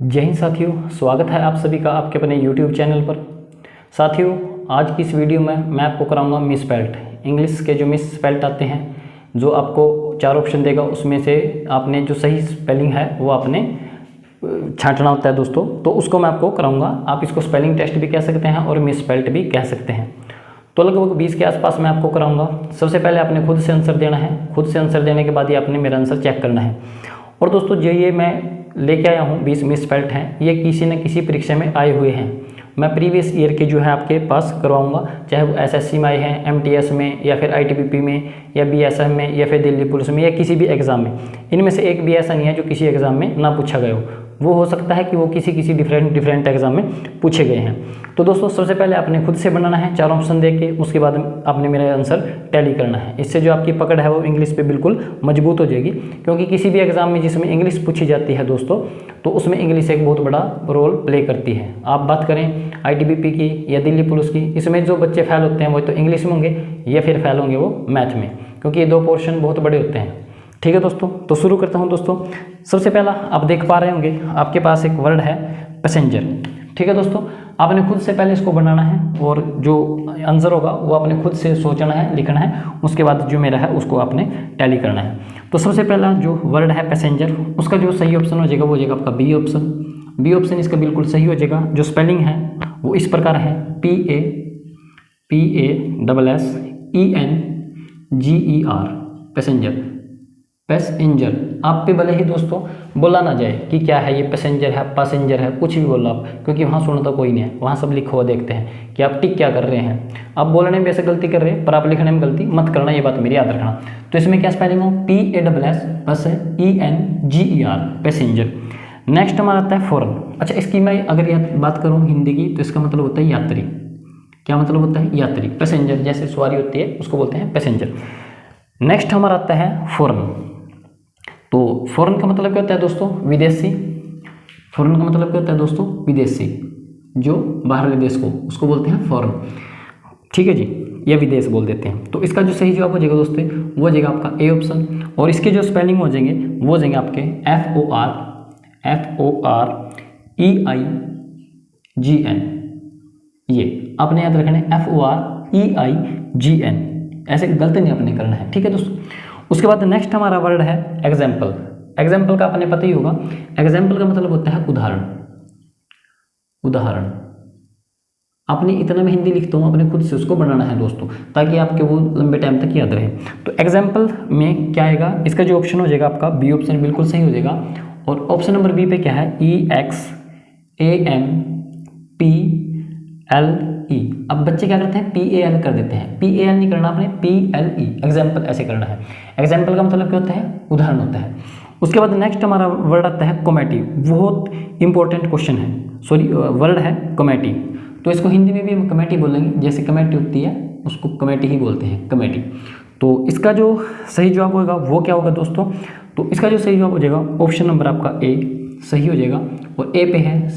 जय हिंद साथियों, स्वागत है आप सभी का आपके अपने YouTube चैनल पर। साथियों, आज की इस वीडियो में मैं आपको कराऊंगा मिसस्पेल्ट। इंग्लिश के जो मिसस्पेल्ट आते हैं, जो आपको 4 ऑप्शन देगा, उसमें से आपने जो सही स्पेलिंग है वो आपने छांटना होता है दोस्तों। तो उसको मैं आपको कराऊंगा। आप इसको स्पेलिंग टेस्ट भी कह सकते हैं और मिसस्पेल्ट भी कह सकते हैं। तो लगभग 20 के आसपास मैं आपको कराऊंगा। सबसे पहले आपने खुद से आंसर देना है। खुद से आंसर देने के बाद ही आपने मेरा आंसर चेक करना है। और दोस्तों, जो ये मैं लेके आया हूँ 20 मिसस्पेल्ट हैं, ये किसी न किसी परीक्षा में आए हुए हैं। मैं प्रीवियस ईयर के जो है आपके पास करवाऊंगा, चाहे वो एसएससी में आए हैं, एमटीएस में, या फिर आईटीबीपी में, या बीएसएफ में, या फिर दिल्ली पुलिस में, या किसी भी एग्ज़ाम में। इनमें से एक भी ऐसा नहीं है जो किसी एग्ज़ाम में ना पूछा गया हो। वो हो सकता है कि वो किसी डिफरेंट एग्जाम में पूछे गए हैं। तो दोस्तों, सबसे पहले आपने खुद से बनाना है 4 ऑप्शन दे के, उसके बाद आपने मेरा आंसर टैली करना है। इससे जो आपकी पकड़ है वो इंग्लिश पे बिल्कुल मजबूत हो जाएगी, क्योंकि किसी भी एग्जाम में जिसमें इंग्लिश पूछी जाती है दोस्तों, तो उसमें इंग्लिश एक बहुत बड़ा रोल प्ले करती है। आप बात करें आईटीबीपी की या दिल्ली पुलिस की, इसमें जो बच्चे फेल होते हैं वो तो इंग्लिश में होंगे या फिर फेल होंगे वो मैथ में, क्योंकि ये 2 पोर्शन बहुत बड़े होते हैं। ठीक है दोस्तों, तो शुरू करता हूं दोस्तों। सबसे पहला आप देख पा रहे होंगे, आपके पास एक वर्ड है पैसेंजर। ठीक है दोस्तों, आपने खुद से पहले इसको बनाना है और जो आंसर होगा वो आपने खुद से सोचना है, लिखना है। उसके बाद जो मेरा है उसको आपने टैली करना है। तो सबसे पहला जो वर्ड है पैसेंजर, उसका जो सही ऑप्शन हो जाएगा वो हो जाएगा आपका बी ऑप्शन। बी ऑप्शन इसका बिल्कुल सही हो जाएगा। जो स्पेलिंग है वो इस प्रकार है, PASSENGER, पैसेंजर। पैसेंजर आप पे भले ही दोस्तों बोला ना जाए कि क्या है ये, पैसेंजर है, पैसेंजर है, कुछ भी बोलो आप, क्योंकि वहाँ सुनता कोई नहीं है। वहाँ सब लिखा हुआ देखते हैं कि आप टिक क्या कर रहे हैं। आप बोलने में वैसे गलती कर रहे हैं, पर आप लिखने में गलती मत करना, ये बात मेरी याद रखना। तो इसमें क्या स्पेलिंग हो, PASSENGER, पैसेंजर। नेक्स्ट हमारा आता है फॉरन। अच्छा, इसकी मैं अगर बात करूँ हिंदी की, तो इसका मतलब होता है यात्री। क्या मतलब होता है? यात्री। पैसेंजर जैसे सवारी होती है उसको बोलते हैं पैसेंजर। नेक्स्ट हमारा आता है फॉरन। तो फॉरेन का मतलब क्या होता है दोस्तों? विदेशी। फॉरेन का मतलब क्या होता है दोस्तों? विदेशी। जो बाहरले देश को, उसको बोलते हैं फॉरेन। ठीक है जी, या विदेश बोल देते हैं। तो इसका जो सही जवाब हो जाएगा दोस्तों वो हो जाएगा आपका ए ऑप्शन। और इसके जो स्पेलिंग हो जाएंगे वो हो जाएंगे आपके FOREIGN। ये आपने याद रखना है, FOREIGN। ऐसे गलती नहीं आपने करना है। ठीक है दोस्तों। उसके बाद नेक्स्ट हमारा वर्ड है एग्जाम्पल। एग्जाम्पल का आपने पता ही होगा। एग्जाम्पल का मतलब होता है उदाहरण। उदाहरण आपने इतना में हिंदी लिखता हूँ, आपने खुद से उसको बनाना है दोस्तों, ताकि आपके वो लंबे टाइम तक याद रहे। तो एग्जाम्पल में क्या आएगा? इसका जो ऑप्शन हो जाएगा आपका बी ऑप्शन बिल्कुल सही हो जाएगा। और ऑप्शन नंबर बी पे क्या है? EXAMPLE। अब बच्चे क्या करते हैं? PAL कर देते हैं। PAL नहीं करना आपने, PLE, एग्जाम्पल ऐसे करना है। एग्जाम्पल का मतलब क्या होता है? उदाहरण होता है। उसके बाद नेक्स्ट हमारा वर्ड आता है कॉमेडी। बहुत इंपॉर्टेंट क्वेश्चन है, सॉरी वर्ड है कॉमेडी। तो इसको हिंदी में भी हम कमेटी बोलेंगे, जैसे कमेटी होती है उसको कमेटी ही बोलते हैं, कमेटी। तो इसका जो सही जवाब होगा वो क्या होगा दोस्तों? तो इसका जो सही जवाब हो जाएगा ऑप्शन नंबर आपका ए सही हो जाएगा। और ए पे है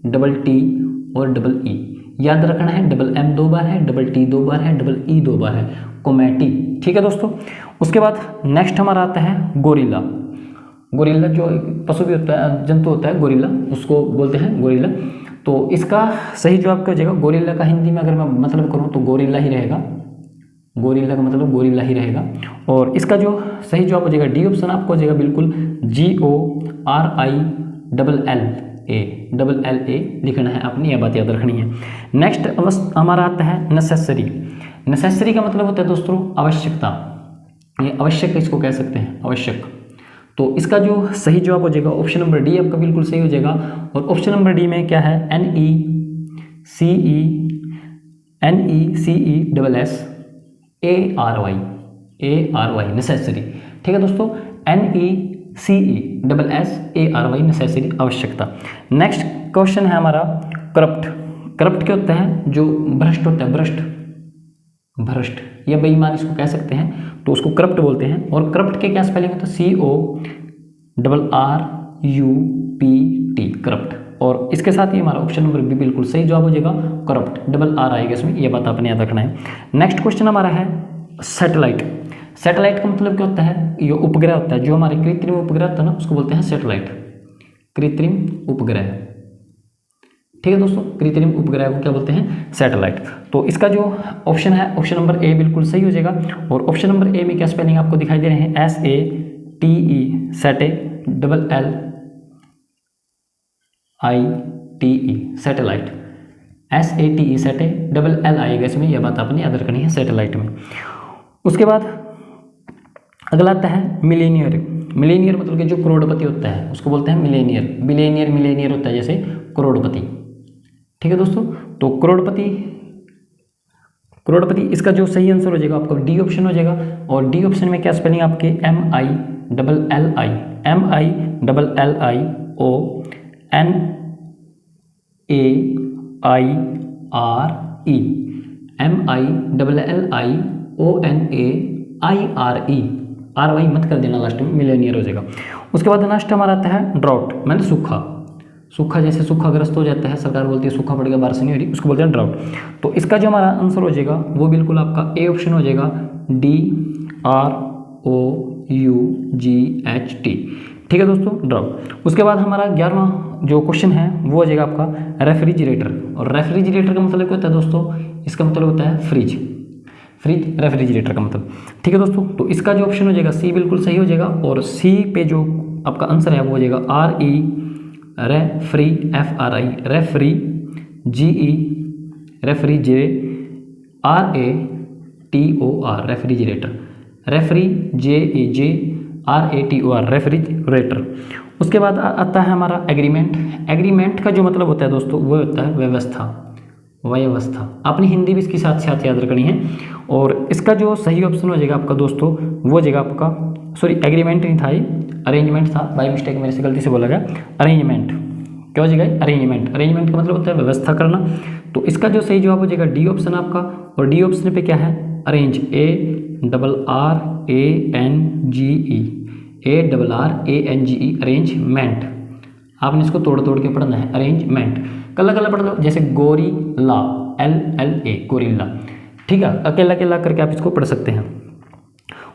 COMMITT और EE। याद रखना है, M 2 बार है, T 2 बार है, E 2 बार है, कॉमेटी। ठीक है दोस्तों। उसके बाद नेक्स्ट हमारा आता है गोरिल्ला। गोरिल्ला जो पशु भी होता है, जंतु होता है गोरिल्ला, उसको बोलते हैं गोरिल्ला। तो इसका सही जवाब क्या हो जाएगा? गोरिल्ला का हिंदी में अगर मैं मतलब करूँ तो गोरिल्ला ही रहेगा। गोरिल्ला का मतलब गोरिल्ला ही रहेगा। और इसका जो सही जवाब हो जाएगा डी ऑप्शन आपको हो जाएगा बिल्कुल, GORILLA लिखना है आपने, यह बात याद रखनी है। नेक्स्ट हमारा आता है नेसेसरी। नेसेसरी का मतलब होता है दोस्तों आवश्यकता। ये आवश्यक इसको कह सकते हैं, आवश्यक। तो इसका जो सही जवाब हो जाएगा ऑप्शन नंबर डी आपका बिल्कुल सही हो जाएगा। और ऑप्शन नंबर डी में क्या है? NECESSARY, necessary. ठीक है दोस्तों, NECESSARY, नेसेसरी, आवश्यकता। नेक्स्ट क्वेश्चन है हमारा करप्ट। करप्ट क्या होता है? जो भ्रष्ट होता है, भ्रष्ट या बेईमान इसको कह सकते हैं, तो उसको करप्ट बोलते हैं। और करप्ट के क्या स्पेलिंग होता है? CORRUPT, corrupt. और इसके साथ ही हमारा ऑप्शन नंबर बी बिल्कुल सही जवाब हो जाएगा, करप्ट, R आएगा इसमें, ये बात आपने याद रखना है। नेक्स्ट क्वेश्चन हमारा है सैटेलाइट। सैटेलाइट का मतलब क्या होता है, ये उपग्रह होता है, जो हमारे कृत्रिम उपग्रह होता है ना उसको बोलते हैं सैटेलाइट, कृत्रिम उपग्रह। ठीक है दोस्तों, कृत्रिम उपग्रह को क्या बोलते हैं, सैटेलाइट। तो इसका जो ऑप्शन है, ऑप्शन नंबर ए बिल्कुल सही हो जाएगा। और ऑप्शन नंबर ए में क्या स्पेलिंग आपको दिखाई दे रहे हैं, SATE, सैटे, LLITE, satellite, SATE सैटे, LL आएगा इसमें, यह बात आपने याद रखनी है सैटेलाइट में। उसके बाद अगला आता है मिलेनियर। मिलेनियर मतलब कि जो करोड़पति होता है उसको बोलते हैं मिलेनियर। बिलेनियर मिलेनियर होता है जैसे करोड़पति। ठीक है दोस्तों, तो करोड़पति इसका जो सही आंसर हो जाएगा आपका डी ऑप्शन हो जाएगा। और डी ऑप्शन में क्या स्पेलिंग आपके MILLIONARE, RY मत कर देना लास्ट में, मिलेनियर हो जाएगा। उसके बाद लास्ट हमारा आता है ड्राउट, मैंने सूखा जैसे सूखाग्रस्त हो जाता है, सरकार बोलती है सूखा पड़ गया, बारिश नहीं हो रही, उसको बोलते हैं ड्राउट। तो इसका जो हमारा आंसर हो जाएगा वो बिल्कुल आपका ए ऑप्शन हो जाएगा, DROUGHT। ठीक है दोस्तों, ड्राउट। उसके बाद हमारा 11वां जो क्वेश्चन है वो हो जाएगा आपका रेफ्रिजरेटर। और रेफ्रिजरेटर का मतलब क्या होता है दोस्तों, इसका मतलब होता है फ्रिज, रेफ्रिजरेटर का मतलब। ठीक है दोस्तों, तो इसका जो ऑप्शन हो जाएगा सी बिल्कुल सही हो जाएगा। और सी पे जो आपका आंसर है वो हो जाएगा referee, FRI referee, GE रेफ्रिजरे, RATOR refrigerator, referee JEJRATOR refrigerator. उसके बाद आता है हमारा एग्रीमेंट। एग्रीमेंट का जो मतलब होता है दोस्तों वो होता है व्यवस्था। आपने हिंदी भी इसके साथ साथ याद रखनी है। और इसका जो सही ऑप्शन हो जाएगा आपका दोस्तों वो हो जाएगा आपका, सॉरी एग्रीमेंट नहीं था, ये अरेंजमेंट था, बाय मिस्टेक मेरे से गलती से बोला गया। अरेंजमेंट क्या हो जाएगा, अरेंजमेंट का मतलब होता है व्यवस्था करना। तो इसका जो सही जवाब हो जाएगा डी ऑप्शन आपका। और डी ऑप्शन पे क्या है, अरेंज, ARRANGE, अरेंजमेंट। आपने इसको तोड़ के पढ़ना है, अरेंजमेंट। कल्ला पढ़ लो, जैसे गोरिल्ला, LLA गोरिल्ला। ठीक है, अकेला करके आप इसको पढ़ सकते हैं।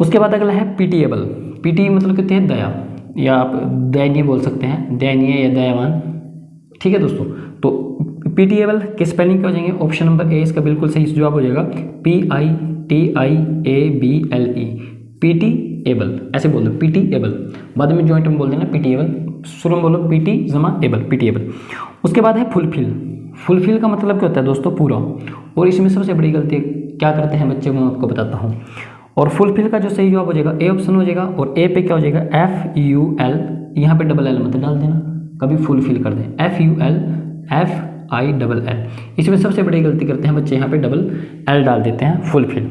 उसके बाद अगला है पीटीएबल। पीटी मतलब कहते हैं दया, या आप दयनीय बोल सकते हैं, दयनीय या दयावान। ठीक है दोस्तों, तो पीटीएबल के स्पेलिंग क्या हो जाएंगे, ऑप्शन नंबर ए इसका बिल्कुल सही जवाब हो जाएगा, PITIABLE, पीटीएबल। ऐसे बोल दो पीटीएबल, बाद में जॉइंट में बोल देना पीटीएबल, शुरू में बोलो पीटी-एबल, पीटीएबल। उसके बाद है फुलफिल का मतलब क्या होता है दोस्तों, पूरा। और इसमें सबसे बड़ी गलती क्या करते हैं बच्चे, मैं आपको बताता हूँ। और फुलफिल का जो सही जवाब हो जाएगा ए ऑप्शन हो जाएगा। और ए पे क्या हो जाएगा, FUL, यहाँ पे डबल L मत डाल देना, कभी फुलफिल कर दें, FULFILL। इसमें सबसे बड़ी गलती करते हैं बच्चे, यहाँ पे डबल L डाल देते हैं, फुलफिल।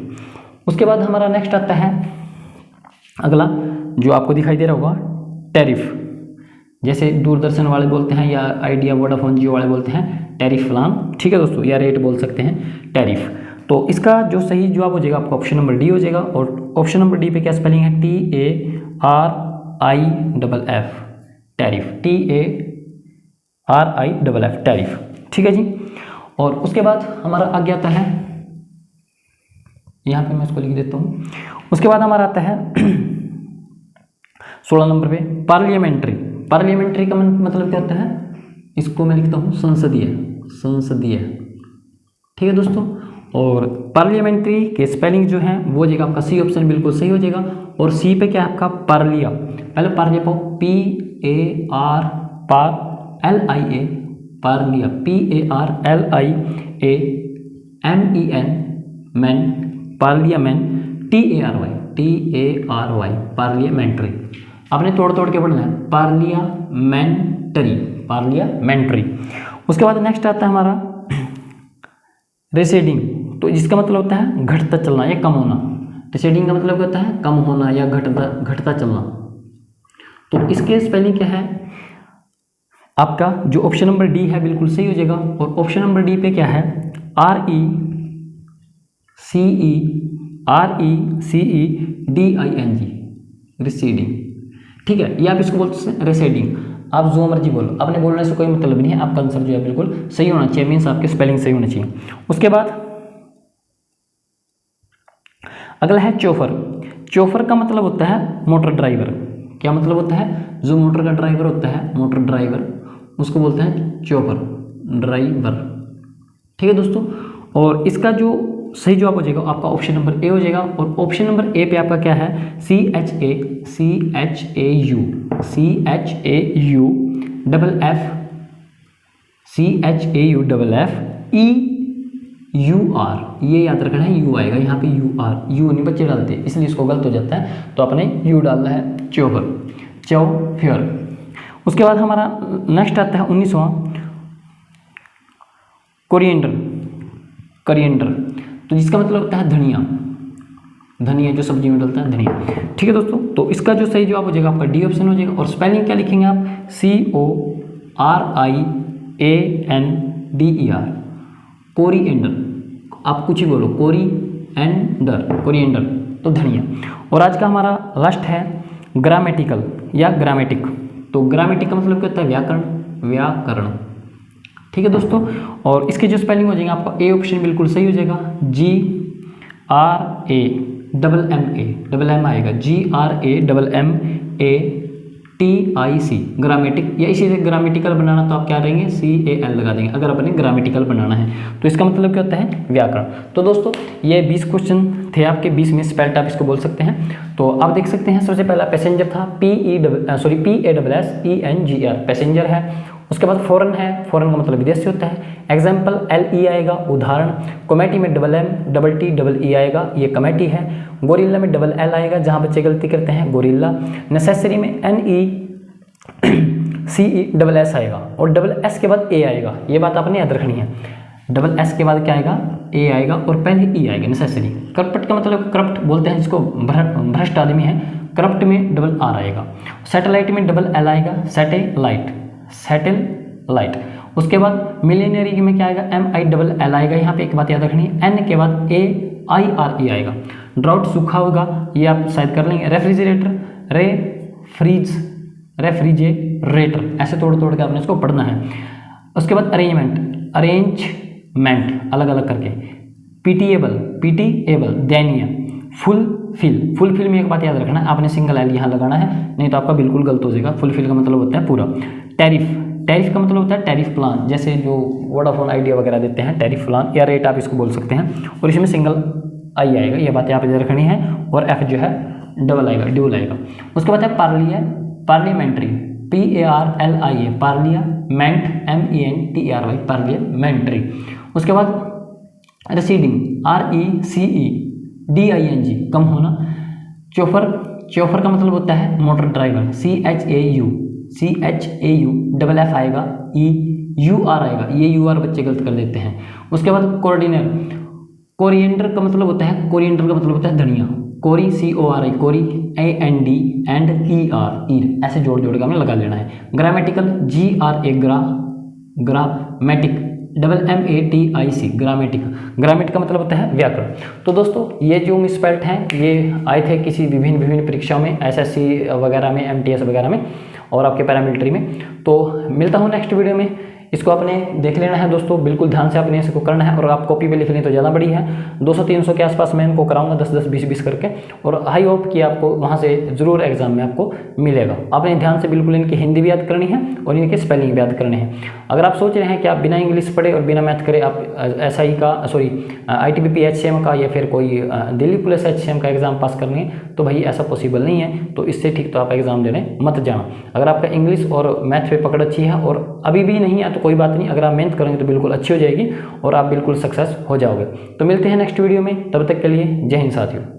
उसके बाद हमारा नेक्स्ट आता है अगला, जो आपको दिखाई दे रहा होगा, टैरिफ। जैसे दूरदर्शन वाले बोलते हैं, या आइडिया वोडाफोन जियो वाले बोलते हैं टैरिफ प्लान। ठीक है दोस्तों, या रेट बोल सकते हैं, टैरिफ। तो इसका जो सही जवाब हो जाएगा आपका ऑप्शन नंबर डी हो जाएगा। और ऑप्शन नंबर डी पे क्या स्पेलिंग है, TARIFF, टैरिफ, TARIFF, टैरिफ। ठीक है जी। और उसके बाद हमारा आगे आता है, यहाँ पे मैं इसको लिख देता हूँ। उसके बाद हमारा आता है 16 नंबर पे पार्लियामेंट्री। पार्लियामेंट्री का मतलब क्या होता है, इसको मैं लिखता हूँ संसदीय। ठीक है दोस्तों, और पार्लियामेंट्री के स्पेलिंग जो है वो हो जाएगा आपका सी ऑप्शन बिल्कुल सही हो जाएगा। और सी पे क्या है आपका, पार्लिया, पहले पार्लिया पाओ, PARLIA, पार्लिया, PARLIAMEN, man, parliament, TARY, parliamentary. आपने तोड़ के पढ़ना है, पार्लियामेंट्री। उसके बाद नेक्स्ट आता है हमारा रिसेडिंग। तो जिसका मतलब होता है घटता चलना या कम होना। रिसेडिंग का मतलब होता है कम होना या घटता चलना। तो इसके स्पेलिंग क्या है आपका, जो ऑप्शन नंबर डी है बिल्कुल सही हो जाएगा। और ऑप्शन नंबर डी पे क्या है, RECEDING, रिसीडिंग। ठीक है, ये आप इसको बोलते हैं रिसेडिंग। आप जो मर्जी बोलो, आपने बोलने से कोई मतलब नहीं है, आपका आंसर जो है बिल्कुल सही होना चाहिए, मीन्स आपके स्पेलिंग सही होना चाहिए। उसके बाद अगला है चोफर। चोफर का मतलब होता है मोटर ड्राइवर। क्या मतलब होता है? जो मोटर का ड्राइवर होता है, मोटर ड्राइवर, उसको बोलते हैं चोफर ड्राइवर। ठीक है दोस्तों, और इसका जो सही जवाब हो जाएगा आपका ऑप्शन नंबर ए हो जाएगा। और ऑप्शन नंबर ए पे आपका क्या है? CHAU, ये याद रखना है, यू आएगा यहाँ पे, यू नहीं बच्चे डालते, इसलिए इसको गलत हो जाता है, तो आपने यू डालना है, चौफर। उसके बाद हमारा नेक्स्ट आता है 19वां, कोरिएंडर, तो जिसका मतलब होता है धनिया जो सब्जी में डलता है, धनिया। ठीक है दोस्तों, तो इसका जो सही जवाब हो जाएगा आपका डी ऑप्शन हो जाएगा। और स्पेलिंग क्या लिखेंगे आप? CORIANDER, coriander. आप कुछ ही बोलो, कोरिएंडर तो धनिया। और आज का हमारा लास्ट है ग्रामेटिकल या ग्रामेटिक। तो ग्रामेटिक का मतलब क्या होता है? व्याकरण। ठीक है दोस्तों, और इसके जो स्पेलिंग हो जाएगा आपका ए ऑप्शन बिल्कुल सही हो जाएगा, GRAMMA आएगा, GRAMMATIC, ग्रामेटिक। या इसी से ग्रामेटिकल बनाना तो आप क्या करेंगे? CAL लगा देंगे अगर अपने ग्रामेटिकल बनाना है। तो इसका मतलब क्या होता है? व्याकरण। तो दोस्तों ये 20 क्वेश्चन थे आपके, 20 में स्पेल्ट आप इसको बोल सकते हैं। तो आप देख सकते हैं, सबसे पहला पैसेंजर था, PASSENGR, पैसेंजर है। उसके बाद फॉरेन है, फॉरेन का मतलब विदेशी होता है। एग्जाम्पल LE आएगा, उदाहरण। कमेटी में MMTTE आएगा, ये कमेटी है। गोरिल्ला में LL आएगा, जहाँ बच्चे गलती करते हैं, गोरिल्ला। नेसेसरी में NECESS आएगा, और SS के बाद A आएगा, ये बात आपने याद रखनी है। SS के बाद क्या आएगा? A आएगा, और पहले E आएगा, नेसेसरी। करप्ट का मतलब, करप्ट बोलते हैं जिसको भ्रष्ट आदमी है, करप्ट में RR आएगा। सैटेलाइट में LL आएगा, सैटेलाइट। उसके बाद मिलेनियरी में क्या आएगा? MILL आएगा, यहाँ पे एक बात याद रखनी है, N के बाद AIRE आएगा। ड्राउट सूखा होगा, ये आप शायद कर लेंगे। रेफ्रिजरेटर, रेफ्रिजरेटर, ऐसे तोड़ के आपने इसको पढ़ना है। उसके बाद अरेंजमेंट अलग अलग करके। पीटीएबल, दयनीय। फुलफिल में एक बात याद रखना है, आपने सिंगल एल यहाँ लगाना है, नहीं तो आपका बिल्कुल गलत हो जाएगा। फुलफिल का मतलब होता है पूरा। टैरिफ का मतलब होता है टैरिफ प्लान, जैसे जो वोडाफोन आइडिया वगैरह देते हैं, टैरिफ प्लान या रेट आप इसको बोल सकते हैं। और इसमें सिंगल आई आएगा, ये बात यहाँ पे याद रखनी है। और एफ जो है ड्यूल आएगा। उसके बाद है parliamentary, PARLIA, parliament, MENTRY, parliamentary. उसके बाद रिसीडिंग, RECEDING, कम होना। चौफर का मतलब होता है मोटर ड्राइवर, CHAU आएगा, EUR आएगा, ये UR बच्चे गलत कर देते हैं। उसके बाद कोरिएंडर का मतलब होता है, धनिया, कोरी, CORI, कोरी, AND एंड ER, ऐसे जोड़ के हमें लगा लेना है। ग्रामेटिकल, ग्रामेटिक, MMATIC, ग्रामेटिक का मतलब होता है व्याकरण। तो दोस्तों ये जो मिसस्पेल्ट हैं ये आए थे किसी विभिन्न परीक्षाओं में, SSC वगैरह में, MTS वगैरह में, और आपके पैरामिलिट्री में। तो मिलता हूँ नेक्स्ट वीडियो में। इसको आपने देख लेना है दोस्तों, बिल्कुल ध्यान से आपने इसको करना है। और आप कॉपी पे लिख लें तो ज़्यादा बड़ी है, 200-300 के आसपास मैं इनको कराऊंगा, 10-10, 20-20 करके। और आई होप कि आपको वहाँ से ज़रूर एग्जाम में आपको मिलेगा। आपने ध्यान से बिल्कुल इनकी हिंदी भी याद करनी है और इनके स्पेलिंग भी याद करने हैं। अगर आप सोच रहे हैं कि आप बिना इंग्लिश पढ़े और बिना मैथ करे आप SI का, ITBP HCM का या फिर कोई दिल्ली पुलिस HCM का एग्ज़ाम पास करनी है, तो भाई ऐसा पॉसिबल नहीं है। तो इससे ठीक तो आप एग्ज़ाम देने मत जाना। अगर आपका इंग्लिश और मैथ पे पकड़ अच्छी है और अभी भी नहीं है तो कोई बात नहीं, अगर आप मेहनत करेंगे तो बिल्कुल अच्छी हो जाएगी और आप बिल्कुल सक्सेस हो जाओगे। तो मिलते हैं नेक्स्ट वीडियो में, तब तक के लिए जय हिंद साथियों।